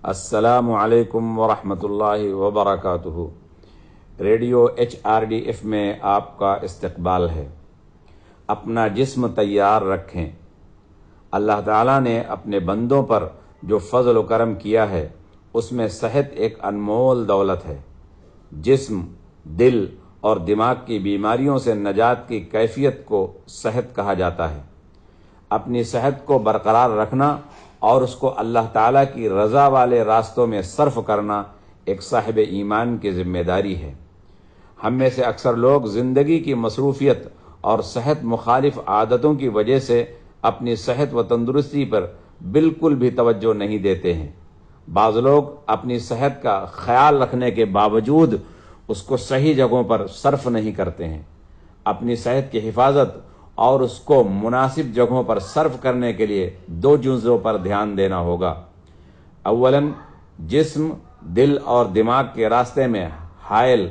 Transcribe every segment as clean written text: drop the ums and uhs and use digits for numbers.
السلام علیکم ورحمۃ اللہ وبرکاتہ۔ ریڈیو HRDF میں آپ کا استقبال ہے۔ اپنا جسم تیار رکھیں۔ اللہ تعالیٰ نے اپنے بندوں پر جو فضل و کرم کیا ہے اس میں صحت ایک انمول دولت ہے۔ جسم، دل اور دماغ کی بیماریوں سے نجات کی کیفیت کو صحت کہا جاتا ہے۔ اپنی صحت کو برقرار رکھنا اور اس کو اللہ تعالیٰ کی رضا والے راستوں میں صرف کرنا ایک صاحب ایمان کی ذمہ داری ہے۔ ہم میں سے اکثر لوگ زندگی کی مصروفیت اور صحت مخالف عادتوں کی وجہ سے اپنی صحت و تندرستی پر بالکل بھی توجہ نہیں دیتے ہیں۔ بعض لوگ اپنی صحت کا خیال رکھنے کے باوجود اس کو صحیح جگہوں پر صرف نہیں کرتے ہیں۔ اپنی صحت کی حفاظت اور اس کو مناسب جگہوں پر صرف کرنے کے لیے دو چیزوں پر دھیان دینا ہوگا۔ اولاً جسم، دل اور دماغ کے راستے میں حائل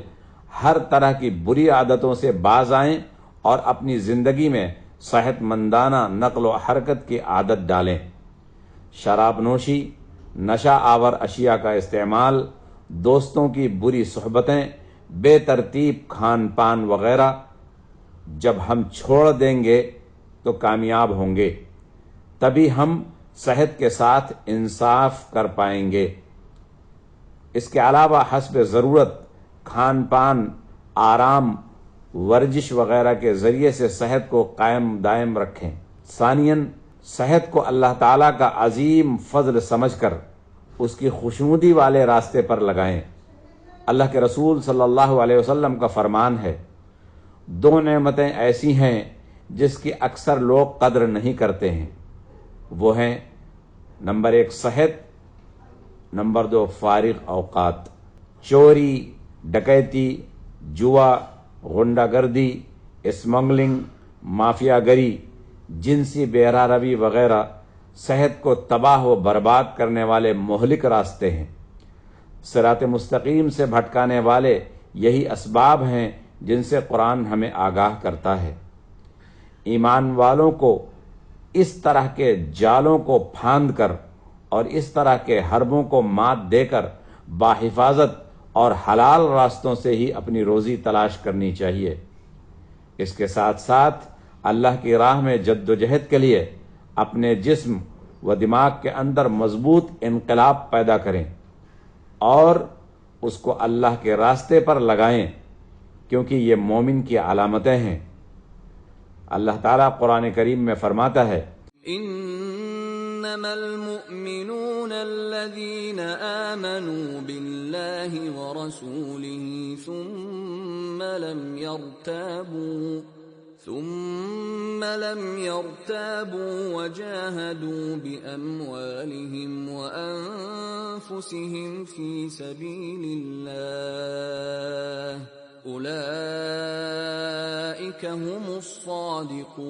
ہر طرح کی بری عادتوں سے باز آئیں اور اپنی زندگی میں صحت مندانہ نقل و حرکت کی عادت ڈالیں۔ شراب نوشی، نشہ آور اشیاء کا استعمال، دوستوں کی بری صحبتیں، بے ترتیب کھان پان وغیرہ جب ہم چھوڑ دیں گے تو کامیاب ہوں گے، تبھی ہم صحت کے ساتھ انصاف کر پائیں گے۔ اس کے علاوہ حسب ضرورت کھان پان، آرام، ورزش وغیرہ کے ذریعے سے صحت کو قائم دائم رکھیں۔ ثانیاً صحت کو اللہ تعالیٰ کا عظیم فضل سمجھ کر اس کی خوشنودی والے راستے پر لگائیں۔ اللہ کے رسول صلی اللہ علیہ وسلم کا فرمان ہے، دو نعمتیں ایسی ہیں جس کی اکثر لوگ قدر نہیں کرتے ہیں، وہ ہیں نمبر 1 صحت، نمبر 2 فارغ اوقات۔ چوری، ڈکیتی، جوا، غنڈہ گردی، اسمگلنگ، مافیا گری، جنسی بہرہ روی وغیرہ صحت کو تباہ و برباد کرنے والے مہلک راستے ہیں۔ صراط مستقیم سے بھٹکانے والے یہی اسباب ہیں جن سے قرآن ہمیں آگاہ کرتا ہے۔ ایمان والوں کو اس طرح کے جالوں کو پھاند کر اور اس طرح کے حربوں کو مات دے کر باحفاظت اور حلال راستوں سے ہی اپنی روزی تلاش کرنی چاہیے۔ اس کے ساتھ ساتھ اللہ کی راہ میں جد و جہد کے لیے اپنے جسم و دماغ کے اندر مضبوط انقلاب پیدا کریں اور اس کو اللہ کے راستے پر لگائیں، کیونکہ یہ مومن کی علامتیں ہیں۔ اللہ تعالیٰ قرآن کریم میں فرماتا ہے، انما المؤمنون الذين آمنوا بالله ورسوله ثم لم يرتابوا وجاهدوا بأموالهم وأنفسهم في سبيل الله أولئك هم الصادقون۔